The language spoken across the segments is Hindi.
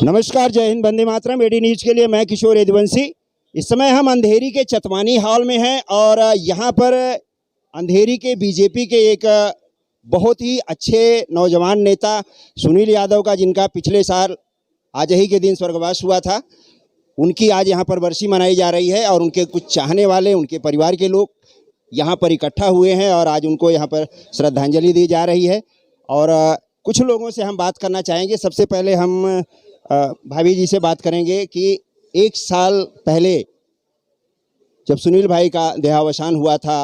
नमस्कार, जय हिंद, वंदे मातरम। एडी न्यूज के लिए मैं किशोर यदुवंशी। इस समय हम अंधेरी के चतवानी हॉल में हैं और यहाँ पर अंधेरी के बीजेपी के एक बहुत ही अच्छे नौजवान नेता सुनील यादव का, जिनका पिछले साल आज ही के दिन स्वर्गवास हुआ था, उनकी आज यहाँ पर बरसी मनाई जा रही है और उनके कुछ चाहने वाले, उनके परिवार के लोग यहाँ पर इकट्ठा हुए हैं और आज उनको यहाँ पर श्रद्धांजलि दी जा रही है। और कुछ लोगों से हम बात करना चाहेंगे। सबसे पहले हम भाभी जी से बात करेंगे कि एक साल पहले जब सुनील भाई का देहावसान हुआ था,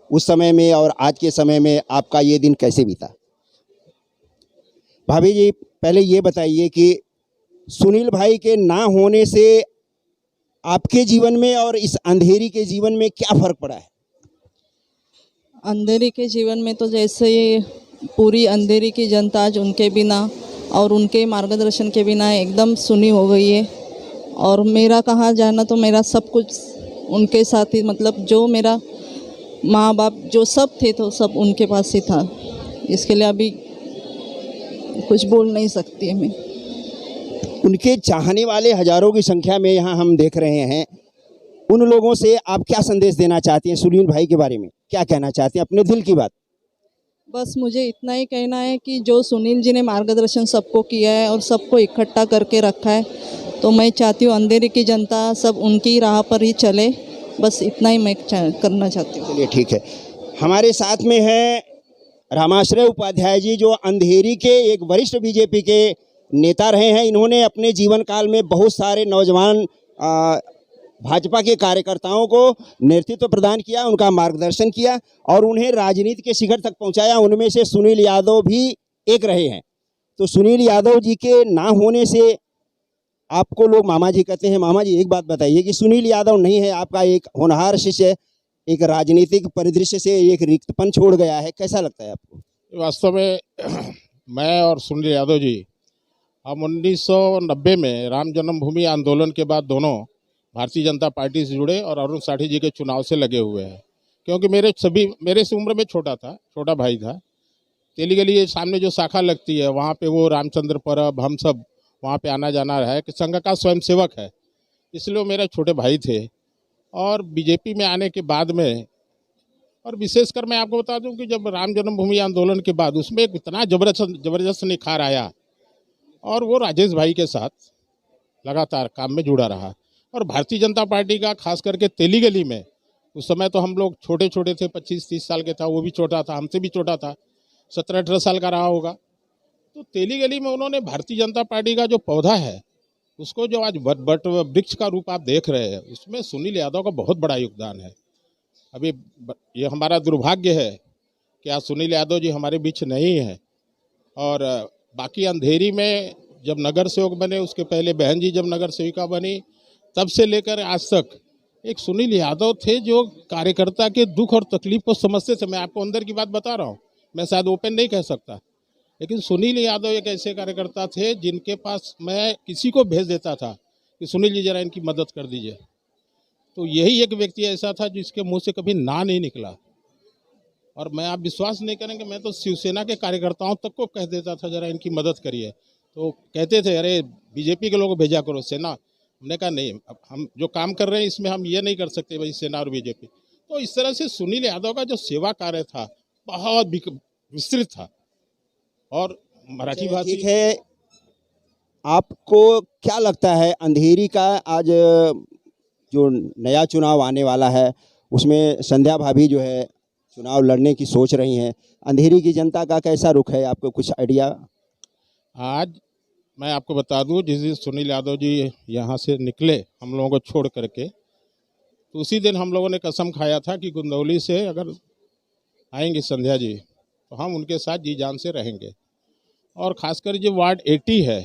उस समय में और आज के समय में आपका ये दिन कैसे बीता? भाभी जी, पहले ये बताइए कि सुनील भाई के ना होने से आपके जीवन में और इस अंधेरी के जीवन में क्या फ़र्क पड़ा है? अंधेरी के जीवन में तो जैसे पूरी अंधेरी की जनता आज उनके बिना और उनके मार्गदर्शन के बिना एकदम सुनी हो गई है। और मेरा कहाँ जाना, तो मेरा सब कुछ उनके साथ ही, मतलब जो मेरा माँ बाप जो सब थे तो सब उनके पास ही था। इसके लिए अभी कुछ बोल नहीं सकती मैं। उनके चाहने वाले हजारों की संख्या में यहाँ हम देख रहे हैं। उन लोगों से आप क्या संदेश देना चाहती हैं? सुनील भाई के बारे में क्या कहना चाहती हैं, अपने दिल की बात? बस मुझे इतना ही कहना है कि जो सुनील जी ने मार्गदर्शन सबको किया है और सबको इकट्ठा करके रखा है, तो मैं चाहती हूँ अंधेरी की जनता सब उनकी राह पर ही चले। बस इतना ही मैं करना चाहती हूँ। चलिए, ठीक है। हमारे साथ में है रामाश्रय उपाध्याय जी, जो अंधेरी के एक वरिष्ठ बीजेपी के नेता रहे हैं। इन्होंने अपने जीवन काल में बहुत सारे नौजवान भाजपा के कार्यकर्ताओं को नेतृत्व प्रदान किया, उनका मार्गदर्शन किया और उन्हें राजनीति के शिखर तक पहुंचाया। उनमें से सुनील यादव भी एक रहे हैं। तो सुनील यादव जी के ना होने से आपको लोग मामा जी कहते हैं। मामा जी, एक बात बताइए कि सुनील यादव नहीं है, आपका एक होनहार शिष्य एक राजनीतिक परिदृश्य से एक रिक्तपन छोड़ गया है, कैसा लगता है आपको? वास्तव में मैं और सुनील यादव जी, हम 1990 में राम जन्मभूमि आंदोलन के बाद दोनों भारतीय जनता पार्टी से जुड़े और अरुण साठी जी के चुनाव से लगे हुए हैं। क्योंकि मेरे से उम्र में छोटा भाई था। तेली गली सामने जो शाखा लगती है, वहाँ पे वो रामचंद्र परब, हम सब वहाँ पे आना जाना रहा है कि संघ का स्वयंसेवक है, इसलिए वो मेरे छोटे भाई थे। और बीजेपी में आने के बाद में, और विशेषकर मैं आपको बता दूं कि जब राम जन्मभूमि आंदोलन के बाद उसमें एक इतना जबरदस्त निखार आया और वो राजेश भाई के साथ लगातार काम में जुड़ा रहा। और भारतीय जनता पार्टी का खास करके तेली गली में, उस समय तो हम लोग छोटे थे, 25-30 साल के था, वो भी छोटा था, हमसे भी छोटा था, 17-18 साल का रहा होगा। तो तेली गली में उन्होंने भारतीय जनता पार्टी का जो पौधा है, उसको जो आज बट वृक्ष का रूप आप देख रहे हैं, उसमें सुनील यादव का बहुत बड़ा योगदान है। अभी ये हमारा दुर्भाग्य है कि आज सुनील यादव जी हमारे बीच नहीं है। और बाकी अंधेरी में जब नगर सेवक बने, उसके पहले बहन जी जब नगर सेविका बनी, तब से लेकर आज तक एक सुनील यादव थे जो कार्यकर्ता के दुख और तकलीफ को समझते थे। मैं आपको अंदर की बात बता रहा हूँ, मैं शायद ओपन नहीं कह सकता, लेकिन सुनील यादव एक ऐसे कार्यकर्ता थे जिनके पास मैं किसी को भेज देता था कि सुनील जी जरा इनकी मदद कर दीजिए। तो यही एक व्यक्ति ऐसा था जिसके मुंह से कभी ना नहीं निकला। और मैं, आप विश्वास नहीं करेंगे, मैं तो शिवसेना के कार्यकर्ताओं तक को कह देता था जरा इनकी मदद करिए। तो कहते थे, अरे बीजेपी के लोगों भेजा करो, सेना। हमने कहा नहीं, अब हम जो काम कर रहे हैं इसमें हम ये नहीं कर सकते भाई, सेना और बीजेपी। तो इस तरह से सुनील यादव का जो सेवा कार्य था बहुत विस्तृत था। और मराठी भाषा ठीक है, आपको क्या लगता है अंधेरी का आज जो नया चुनाव आने वाला है, उसमें संध्या भाभी जो है चुनाव लड़ने की सोच रही हैं, अंधेरी की जनता का कैसा रुख है, आपको कुछ आइडिया? आज मैं आपको बता दूं, जिस दिन सुनील यादव जी यहाँ से निकले हम लोगों को छोड़ करके, तो उसी दिन हम लोगों ने कसम खाया था कि गुंदौली से अगर आएंगे संध्या जी तो हम उनके साथ जी जान से रहेंगे। और ख़ासकर जो वार्ड 80 है,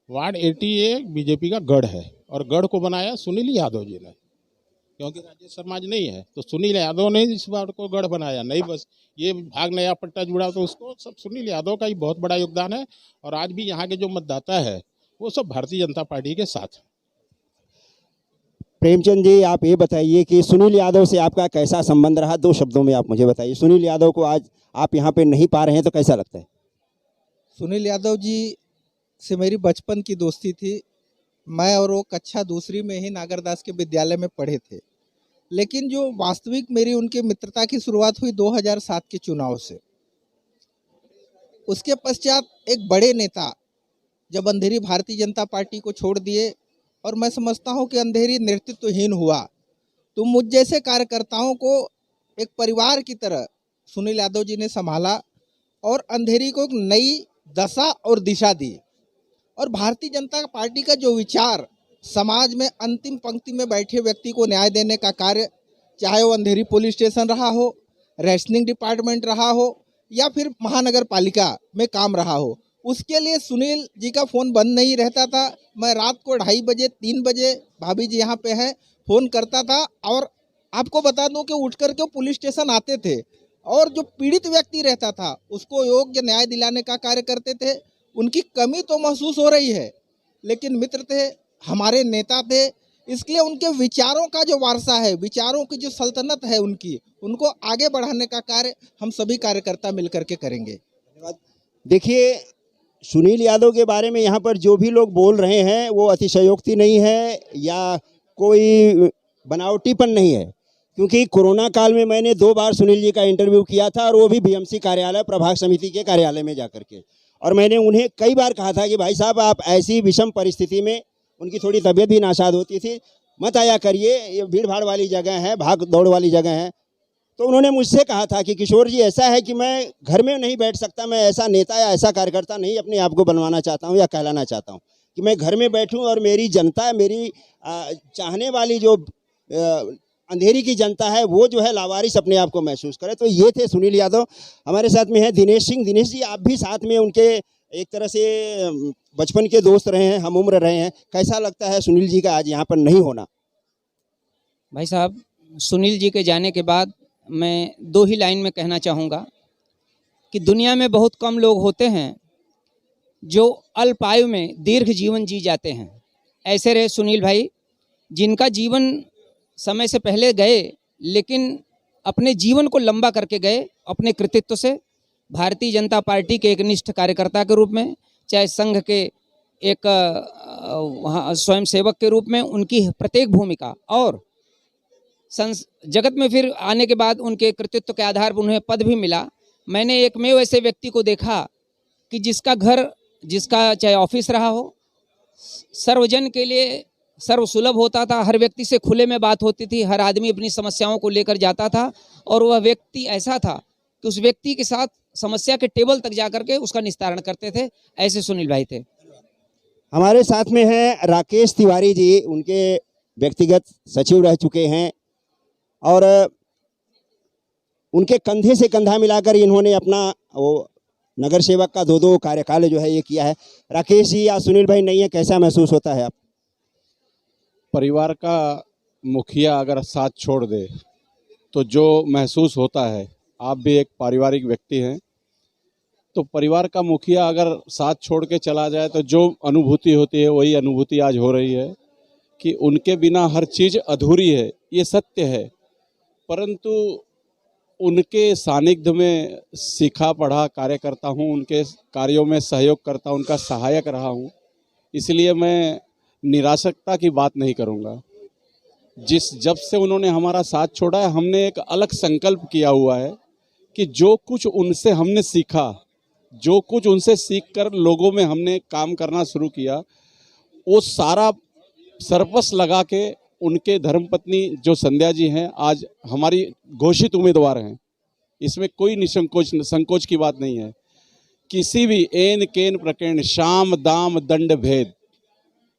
वार्ड 80 ये बीजेपी का गढ़ है और गढ़ को बनाया सुनील यादव जी ने, क्योंकि राजेश शर्मा जी नहीं है, तो सुनील यादव ने इस वार्ड को गढ़ बनाया। नहीं बस ये भाग नया पट्टा जुड़ा, तो उसको सब सुनील यादव का ही बहुत बड़ा योगदान है। और आज भी यहाँ के जो मतदाता है वो सब भारतीय जनता पार्टी के साथ। प्रेमचंद जी, आप ये बताइए कि सुनील यादव से आपका कैसा संबंध रहा? 2 शब्दों में आप मुझे बताइए। सुनील यादव को आज आप यहाँ पे नहीं पा रहे हैं तो कैसा लगता है? सुनील यादव जी से मेरी बचपन की दोस्ती थी। मैं और वो कक्षा दूसरी में ही नागरदास के विद्यालय में पढ़े थे। लेकिन जो वास्तविक मेरी उनकी मित्रता की शुरुआत हुई 2007 के चुनाव से। उसके पश्चात एक बड़े नेता जब अंधेरी भारतीय जनता पार्टी को छोड़ दिए और मैं समझता हूं कि अंधेरी नेतृत्वहीन हुआ, तो मुझ जैसे कार्यकर्ताओं को एक परिवार की तरह सुनील यादव जी ने संभाला और अंधेरी को एक नई दशा और दिशा दी। और भारतीय जनता पार्टी का जो विचार समाज में अंतिम पंक्ति में बैठे व्यक्ति को न्याय देने का कार्य, चाहे वो अंधेरी पुलिस स्टेशन रहा हो, रेशनिंग डिपार्टमेंट रहा हो या फिर महानगर पालिका में काम रहा हो, उसके लिए सुनील जी का फ़ोन बंद नहीं रहता था। मैं रात को 2:30 बजे 3 बजे भाभी जी यहाँ पे हैं फ़ोन करता था और आपको बता दूं कि उठ कर के पुलिस स्टेशन आते थे और जो पीड़ित व्यक्ति रहता था उसको योग्य न्याय दिलाने का कार्य करते थे। उनकी कमी तो महसूस हो रही है, लेकिन मित्र थे, हमारे नेता थे, इसलिए उनके विचारों का जो वारसा है, विचारों की जो सल्तनत है उनकी, उनको आगे बढ़ाने का कार्य हम सभी कार्यकर्ता मिलकर के करेंगे। देखिए, सुनील यादव के बारे में यहाँ पर जो भी लोग बोल रहे हैं वो अतिशयोक्ति नहीं है या कोई बनावटीपन नहीं है, क्योंकि कोरोना काल में मैंने 2 बार सुनील जी का इंटरव्यू किया था और वो भी बीएमसी कार्यालय प्रभाग समिति के कार्यालय में जाकर के, और मैंने उन्हें कई बार कहा था कि भाई साहब, आप ऐसी विषम परिस्थिति में, उनकी थोड़ी तबीयत भी नासाज होती थी, मत आया करिए, ये भीड़ भाड़ वाली जगह है, भाग दौड़ वाली जगह है। तो उन्होंने मुझसे कहा था कि किशोर जी, ऐसा है कि मैं घर में नहीं बैठ सकता, मैं ऐसा नेता या ऐसा कार्यकर्ता नहीं अपने आप को बनवाना चाहता हूँ या कहलाना चाहता हूँ कि मैं घर में बैठूँ और मेरी जनता, मेरी चाहने वाली जो अंधेरी की जनता है वो जो है लावारिस अपने आप को महसूस करे। तो ये थे सुनील यादव। हमारे साथ में है दिनेश सिंह। दिनेश जी, आप भी साथ में उनके एक तरह से बचपन के दोस्त रहे हैं, हम उम्र रहे हैं, कैसा लगता है सुनील जी का आज यहाँ पर नहीं होना? भाई साहब, सुनील जी के जाने के बाद मैं 2 ही लाइन में कहना चाहूँगा कि दुनिया में बहुत कम लोग होते हैं जो अल्पायु में दीर्घ जीवन जी जाते हैं। ऐसे रहे सुनील भाई, जिनका जीवन समय से पहले गए, लेकिन अपने जीवन को लंबा करके गए अपने कृतित्व से। भारतीय जनता पार्टी के एक निष्ठ कार्यकर्ता के रूप में, चाहे संघ के एक स्वयंसेवक के रूप में, उनकी प्रत्येक भूमिका और जगत में फिर आने के बाद उनके कृतित्व के आधार पर उन्हें पद भी मिला। मैंने एकमेव ऐसे व्यक्ति को देखा कि जिसका घर, जिसका चाहे ऑफिस रहा हो, सर्वजन के लिए सर्वसुलभ होता था, हर व्यक्ति से खुले में बात होती थी, हर आदमी अपनी समस्याओं को लेकर जाता था और वह व्यक्ति ऐसा था कि उस व्यक्ति के साथ समस्या के टेबल तक जाकर के उसका निस्तारण करते थे। ऐसे सुनील भाई थे। हमारे साथ में हैं राकेश तिवारी जी, उनके व्यक्तिगत सचिव रह चुके हैं और उनके कंधे से कंधा मिलाकर इन्होंने अपना वो नगर सेवक का 2 कार्यकाल जो है ये किया है। राकेश जी या सुनील भाई नहीं है, कैसा महसूस होता है आप? परिवार का मुखिया अगर साथ छोड़ दे तो जो महसूस होता है, आप भी एक पारिवारिक व्यक्ति हैं, तो परिवार का मुखिया अगर साथ छोड़ के चला जाए तो जो अनुभूति होती है वही अनुभूति आज हो रही है कि उनके बिना हर चीज़ अधूरी है, ये सत्य है। परंतु उनके सानिध्य में सीखा पढ़ा कार्यकर्ता हूँ, उनके कार्यों में सहयोग करता हूँ, उनका सहायक रहा हूँ, इसलिए मैं निराशकता की बात नहीं करूँगा। जब से उन्होंने हमारा साथ छोड़ा है, हमने एक अलग संकल्प किया हुआ है कि जो कुछ उनसे हमने सीखा, जो कुछ उनसे सीखकर लोगों में हमने काम करना शुरू किया, वो सारा सरपस लगा के उनके धर्मपत्नी जो संध्या जी हैं आज हमारी घोषित उम्मीदवार हैं। इसमें कोई संकोच की बात नहीं है। किसी भी एन केन प्रकरण शाम दाम दंड भेद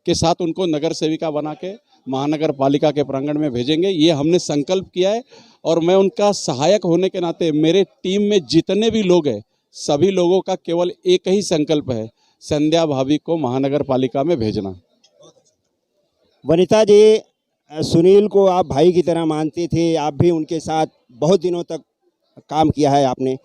के साथ उनको नगर सेविका बना के महानगर पालिका के प्रांगण में भेजेंगे, ये हमने संकल्प किया है। और मैं उनका सहायक होने के नाते मेरे टीम में जितने भी लोग हैं, सभी लोगों का केवल एक ही संकल्प है, संध्या भाभी को महानगर पालिका में भेजना। वनिता जी, सुनील को आप भाई की तरह मानते थे, आप भी उनके साथ बहुत दिनों तक काम किया है आपने।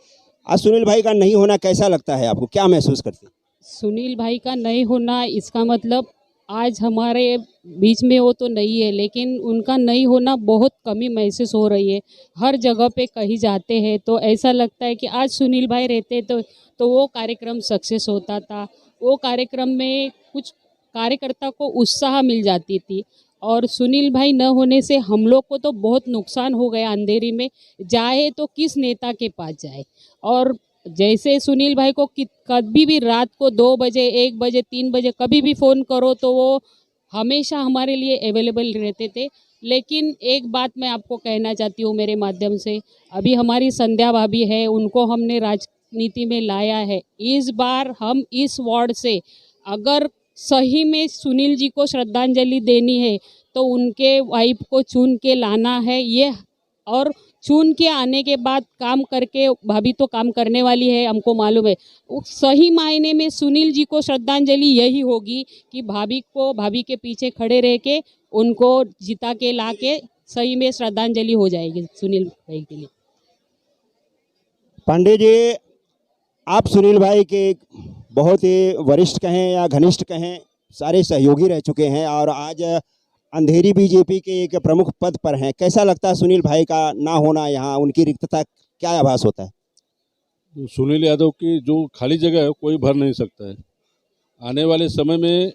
आज सुनील भाई का नहीं होना कैसा लगता है आपको, क्या महसूस करते हैं? सुनील भाई का नहीं होना इसका मतलब आज हमारे बीच में वो तो नहीं है, लेकिन उनका नहीं होना बहुत कमी महसूस हो रही है। हर जगह पे कहीं जाते हैं तो ऐसा लगता है कि आज सुनील भाई रहते तो वो कार्यक्रम सक्सेस होता था। वो कार्यक्रम में कुछ कार्यकर्ता को उत्साह मिल जाती थी, और सुनील भाई न होने से हम लोग को तो बहुत नुकसान हो गया। अंधेरी में जाए तो किस नेता के पास जाए, और जैसे सुनील भाई को कभी भी रात को 2 बजे 1 बजे 3 बजे कभी भी फ़ोन करो तो वो हमेशा हमारे लिए अवेलेबल रहते थे। लेकिन एक बात मैं आपको कहना चाहती हूँ मेरे माध्यम से, अभी हमारी संध्या भाभी है, उनको हमने राजनीति में लाया है। इस बार हम इस वार्ड से अगर सही में सुनील जी को श्रद्धांजलि देनी है तो उनके वाइफ को चुन के लाना है ये, और चुन के आने के बाद काम करके, भाभी तो काम करने वाली है हमको मालूम है, सही मायने में सुनील जी को श्रद्धांजलि यही होगी कि भाभी के पीछे खड़े रह के उनको जिता के ला के सही में श्रद्धांजलि हो जाएगी सुनील भाई के लिए। पांडे जी, आप सुनील भाई के बहुत ही वरिष्ठ कहें या घनिष्ठ कहें, सारे सहयोगी रह चुके हैं और आज अंधेरी बीजेपी के एक प्रमुख पद पर हैं। कैसा लगता है सुनील भाई का ना होना, यहाँ उनकी रिक्तता क्या आभास होता है? सुनील यादव की जो खाली जगह है कोई भर नहीं सकता है। आने वाले समय में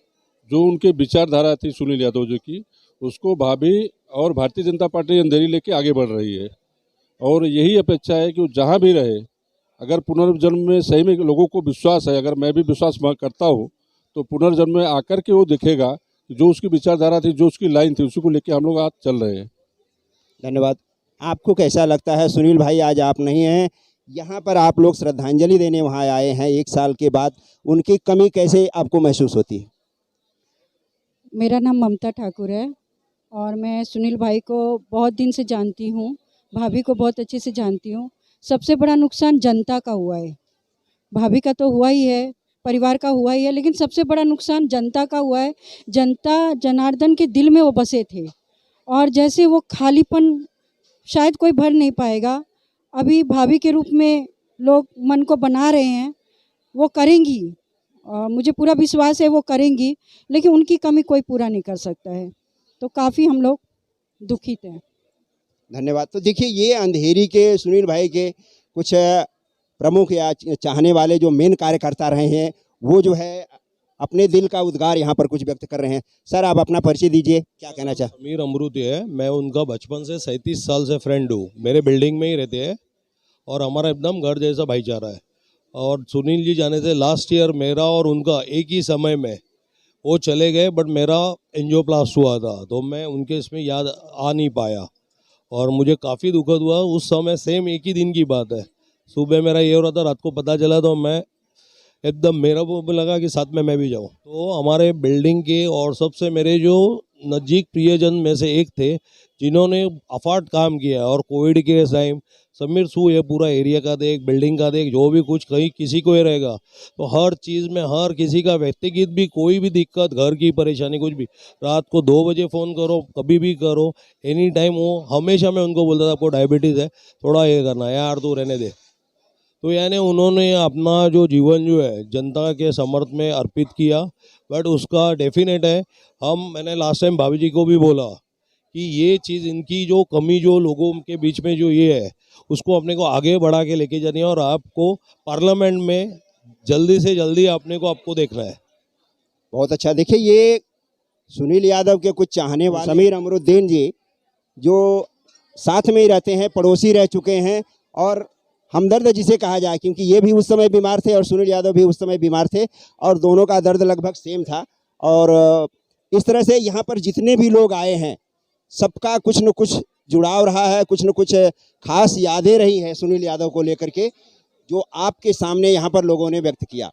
जो उनके विचारधारा थी सुनील यादव जी की, उसको भाभी और भारतीय जनता पार्टी अंधेरी लेके आगे बढ़ रही है, और यही अपेक्षा है कि वो जहाँ भी रहे, अगर पुनर्जन्म में सही में लोगों को विश्वास है, अगर मैं भी विश्वास करता हूँ, तो पुनर्जन्म में आकर के वो दिखेगा जो उसकी विचारधारा थी, जो उसकी लाइन थी, उसी को लेके हम लोग आज चल रहे हैं। धन्यवाद। आपको कैसा लगता है सुनील भाई, आज आप नहीं हैं यहाँ पर, आप लोग श्रद्धांजलि देने वहाँ आए हैं 1 साल के बाद, उनकी कमी कैसे आपको महसूस होती है? मेरा नाम ममता ठाकुर है और मैं सुनील भाई को बहुत दिन से जानती हूँ, भाभी को बहुत अच्छे से जानती हूँ। सबसे बड़ा नुकसान जनता का हुआ है, भाभी का तो हुआ ही है, परिवार का हुआ ही है, लेकिन सबसे बड़ा नुकसान जनता का हुआ है। जनता जनार्दन के दिल में वो बसे थे, और जैसे वो खालीपन शायद कोई भर नहीं पाएगा। अभी भाभी के रूप में लोग मन को बना रहे हैं, वो करेंगी, मुझे पूरा विश्वास है वो करेंगी, लेकिन उनकी कमी कोई पूरा नहीं कर सकता है, तो काफ़ी हम लोग दुखित हैं। धन्यवाद। तो देखिए, ये अंधेरी के सुनील भाई के कुछ प्रमुख या चाहने वाले जो मेन कार्यकर्ता रहे हैं, वो जो है अपने दिल का उद्गार यहाँ पर कुछ व्यक्त कर रहे हैं। सर, आप अपना परिचय दीजिए, क्या कहना चाहते? अमीर अमरूती है, मैं उनका बचपन से 37 साल से फ्रेंड हूँ, मेरे बिल्डिंग में ही रहते हैं और हमारा एकदम घर जैसा भाईचारा है। और सुनील जी जाने से लास्ट ईयर मेरा और उनका एक ही समय में, वो चले गए बट मेरा एंजियोप्लास्ट हुआ था, तो मैं उनके इसमें याद आ नहीं पाया और मुझे काफ़ी दुखद हुआ। उस समय सेम एक ही दिन की बात है, सुबह मेरा ये हो रहा था, रात को पता चला तो मैं एकदम, मेरा को लगा कि साथ में मैं भी जाऊं। तो हमारे बिल्डिंग के और सबसे मेरे जो नज़दीक प्रियजन में से एक थे जिन्होंने अफाट काम किया, और कोविड के टाइम समीर सू ये पूरा एरिया का देख, बिल्डिंग का देख, जो भी कुछ कहीं किसी को ही रहेगा तो हर चीज़ में हर किसी का व्यक्तिगत भी कोई भी दिक्कत, घर की परेशानी कुछ भी, रात को 2 बजे फ़ोन करो, कभी भी करो, एनी टाइम। वो हमेशा मैं उनको बोलता था आपको डायबिटीज़ है, थोड़ा ये करना यार, तू रहने दे। तो यानी उन्होंने अपना जो जीवन जो है जनता के समर्थ में अर्पित किया, बट उसका डेफिनेट है, मैंने लास्ट टाइम भाभी जी को भी बोला कि ये चीज़, इनकी जो कमी जो लोगों के बीच में जो ये है, उसको अपने को आगे बढ़ा के लेके जानी है, और आपको पार्लियामेंट में जल्दी से जल्दी अपने को आपको देखना है। बहुत अच्छा। देखिए, ये सुनील यादव के कुछ चाहने वाले समीर अमरुद्दीन जी, जो साथ में ही रहते हैं, पड़ोसी रह चुके हैं और हमदर्द जिसे कहा जाए, क्योंकि ये भी उस समय बीमार थे और सुनील यादव भी उस समय बीमार थे और दोनों का दर्द लगभग सेम था। और इस तरह से यहाँ पर जितने भी लोग आए हैं, सबका कुछ न कुछ जुड़ाव रहा है, कुछ न कुछ खास यादें रही हैं सुनील यादव को लेकर के, जो आपके सामने यहाँ पर लोगों ने व्यक्त किया।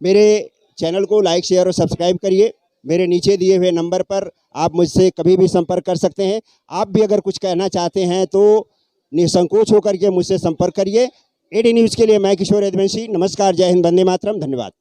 मेरे चैनल को लाइक, शेयर और सब्सक्राइब करिए। मेरे नीचे दिए हुए नंबर पर आप मुझसे कभी भी संपर्क कर सकते हैं। आप भी अगर कुछ कहना चाहते हैं तो निसंकोच होकर के मुझसे संपर्क करिए। एडी न्यूज़ के लिए मैं किशोर यदुवंशी। नमस्कार, जय हिंद, वंदे मातरम, धन्यवाद।